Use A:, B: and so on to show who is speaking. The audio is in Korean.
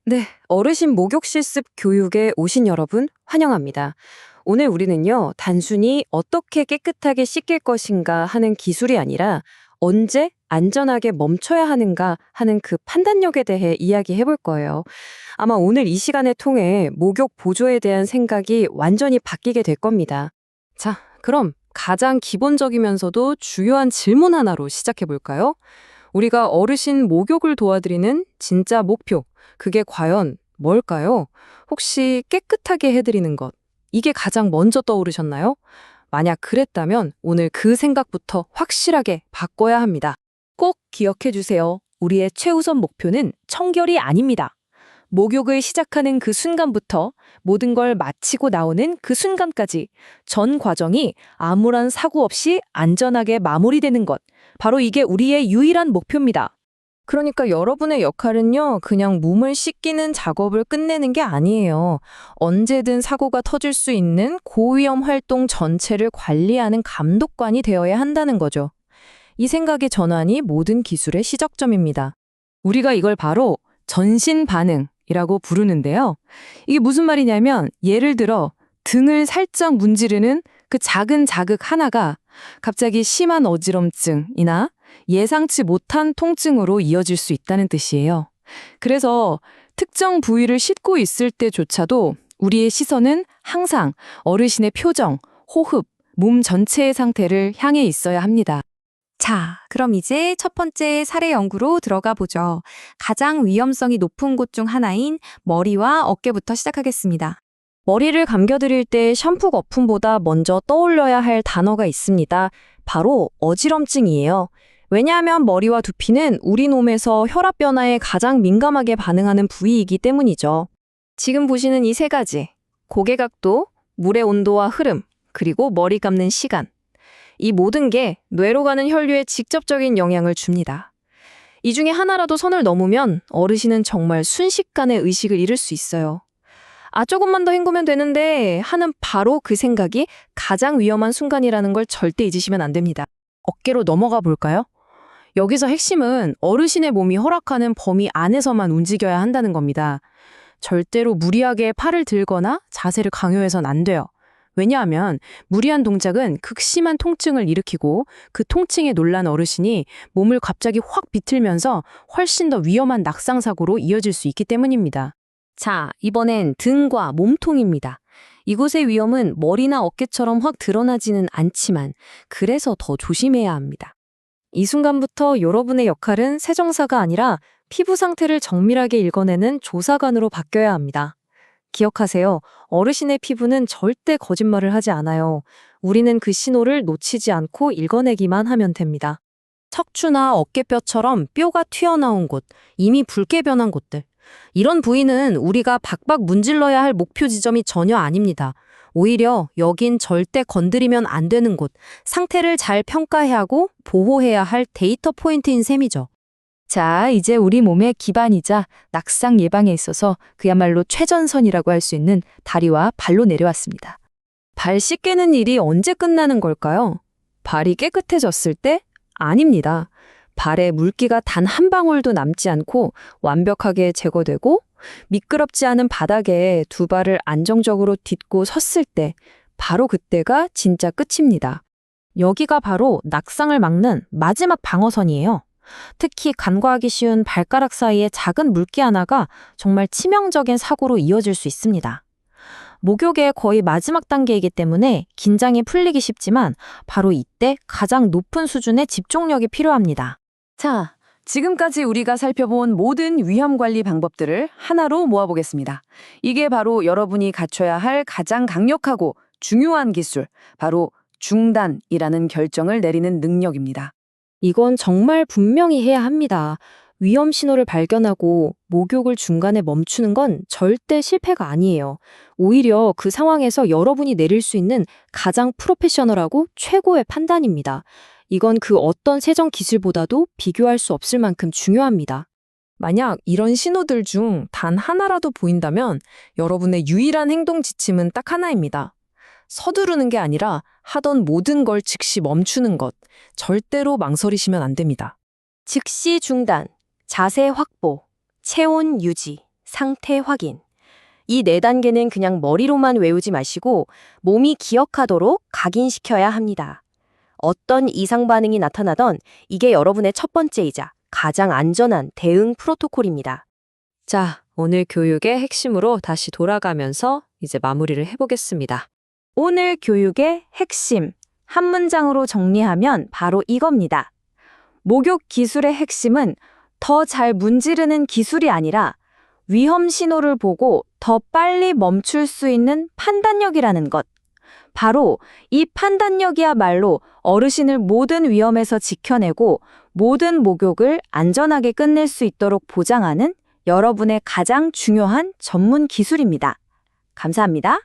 A: 네, 어르신 목욕 실습 교육에 오신 여러분 환영합니다. 오늘 우리는요, 단순히 어떻게 깨끗하게 씻길 것인가 하는 기술이 아니라 언제 안전하게 멈춰야 하는가 하는 그 판단력에 대해 이야기해 볼 거예요. 아마 오늘 이 시간을 통해 목욕 보조에 대한 생각이 완전히 바뀌게 될 겁니다. 자, 그럼 가장 기본적이면서도 중요한 질문 하나로 시작해 볼까요? 우리가 어르신 목욕을 도와드리는 진짜 목표, 그게 과연 뭘까요? 혹시 깨끗하게 해드리는 것, 이게 가장 먼저 떠오르셨나요? 만약 그랬다면 오늘 그 생각부터 확실하게 바꿔야 합니다.
B: 꼭 기억해 주세요. 우리의 최우선 목표는 청결이 아닙니다. 목욕을 시작하는 그 순간부터 모든 걸 마치고 나오는 그 순간까지 전 과정이 아무런 사고 없이 안전하게 마무리되는 것. 바로 이게 우리의 유일한 목표입니다.
A: 그러니까 여러분의 역할은요, 그냥 몸을 씻기는 작업을 끝내는 게 아니에요. 언제든 사고가 터질 수 있는 고위험 활동 전체를 관리하는 감독관이 되어야 한다는 거죠. 이 생각의 전환이 모든 기술의 시작점입니다. 우리가 이걸 바로 전신 반응이라고 부르는데요. 이게 무슨 말이냐면 예를 들어 등을 살짝 문지르는 그 작은 자극 하나가 갑자기 심한 어지럼증이나 예상치 못한 통증으로 이어질 수 있다는 뜻이에요. 그래서 특정 부위를 씻고 있을 때조차도 우리의 시선은 항상 어르신의 표정, 호흡, 몸 전체의 상태를 향해 있어야 합니다.
C: 자, 그럼 이제 첫 번째 사례 연구로 들어가 보죠. 가장 위험성이 높은 곳 중 하나인 머리와 어깨부터 시작하겠습니다.
A: 머리를 감겨드릴 때 샴푸 거품보다 먼저 떠올려야 할 단어가 있습니다. 바로 어지럼증이에요. 왜냐하면 머리와 두피는 우리 몸에서 혈압 변화에 가장 민감하게 반응하는 부위이기 때문이죠. 지금 보시는 이 세 가지, 고개 각도, 물의 온도와 흐름, 그리고 머리 감는 시간. 이 모든 게 뇌로 가는 혈류에 직접적인 영향을 줍니다. 이 중에 하나라도 선을 넘으면 어르신은 정말 순식간에 의식을 잃을 수 있어요. 아, 조금만 더 헹구면 되는데 하는 바로 그 생각이 가장 위험한 순간이라는 걸 절대 잊으시면 안 됩니다.
B: 어깨로 넘어가 볼까요? 여기서 핵심은 어르신의 몸이 허락하는 범위 안에서만 움직여야 한다는 겁니다. 절대로 무리하게 팔을 들거나 자세를 강요해선 안 돼요. 왜냐하면 무리한 동작은 극심한 통증을 일으키고 그 통증에 놀란 어르신이 몸을 갑자기 확 비틀면서 훨씬 더 위험한 낙상사고로 이어질 수 있기 때문입니다.
A: 자, 이번엔 등과 몸통입니다. 이곳의 위험은 머리나 어깨처럼 확 드러나지는 않지만 그래서 더 조심해야 합니다. 이 순간부터 여러분의 역할은 세정사가 아니라 피부 상태를 정밀하게 읽어내는 조사관으로 바뀌어야 합니다. 기억하세요. 어르신의 피부는 절대 거짓말을 하지 않아요. 우리는 그 신호를 놓치지 않고 읽어내기만 하면 됩니다. 척추나 어깨뼈처럼 뼈가 튀어나온 곳, 이미 붉게 변한 곳들. 이런 부위는 우리가 박박 문질러야 할 목표 지점이 전혀 아닙니다. 오히려 여긴 절대 건드리면 안 되는 곳, 상태를 잘 평가해야 하고 보호해야 할 데이터 포인트인 셈이죠. 자, 이제 우리 몸의 기반이자 낙상 예방에 있어서 그야말로 최전선이라고 할 수 있는 다리와 발로 내려왔습니다. 발 씻기는 일이 언제 끝나는 걸까요? 발이 깨끗해졌을 때? 아닙니다. 발에 물기가 단 한 방울도 남지 않고 완벽하게 제거되고 미끄럽지 않은 바닥에 두 발을 안정적으로 딛고 섰을 때 바로 그때가 진짜 끝입니다. 여기가 바로 낙상을 막는 마지막 방어선이에요. 특히 간과하기 쉬운 발가락 사이의 작은 물기 하나가 정말 치명적인 사고로 이어질 수 있습니다. 목욕의 거의 마지막 단계이기 때문에 긴장이 풀리기 쉽지만 바로 이때 가장 높은 수준의 집중력이 필요합니다.
B: 자, 지금까지 우리가 살펴본 모든 위험 관리 방법들을 하나로 모아보겠습니다. 이게 바로 여러분이 갖춰야 할 가장 강력하고 중요한 기술, 바로 중단이라는 결정을 내리는 능력입니다.
A: 이건 정말 분명히 해야 합니다. 위험 신호를 발견하고 목욕을 중간에 멈추는 건 절대 실패가 아니에요. 오히려 그 상황에서 여러분이 내릴 수 있는 가장 프로페셔널하고 최고의 판단입니다. 이건 그 어떤 세정 기술보다도 비교할 수 없을 만큼 중요합니다. 만약 이런 신호들 중 단 하나라도 보인다면 여러분의 유일한 행동 지침은 딱 하나입니다. 서두르는 게 아니라 하던 모든 걸 즉시 멈추는 것. 절대로 망설이시면 안 됩니다. 즉시 중단, 자세 확보, 체온 유지, 상태 확인. 이 4단계는 그냥 머리로만 외우지 마시고 몸이 기억하도록 각인시켜야 합니다. 어떤 이상 반응이 나타나던 이게 여러분의 첫 번째이자 가장 안전한 대응 프로토콜입니다. 자, 오늘 교육의 핵심으로 다시 돌아가면서 이제 마무리를 해보겠습니다.
C: 오늘 교육의 핵심, 한 문장으로 정리하면 바로 이겁니다. 목욕 기술의 핵심은 더 잘 문지르는 기술이 아니라 위험 신호를 보고 더 빨리 멈출 수 있는 판단력이라는 것. 바로 이 판단력이야말로 어르신을 모든 위험에서 지켜내고 모든 목욕을 안전하게 끝낼 수 있도록 보장하는 여러분의 가장 중요한 전문 기술입니다. 감사합니다.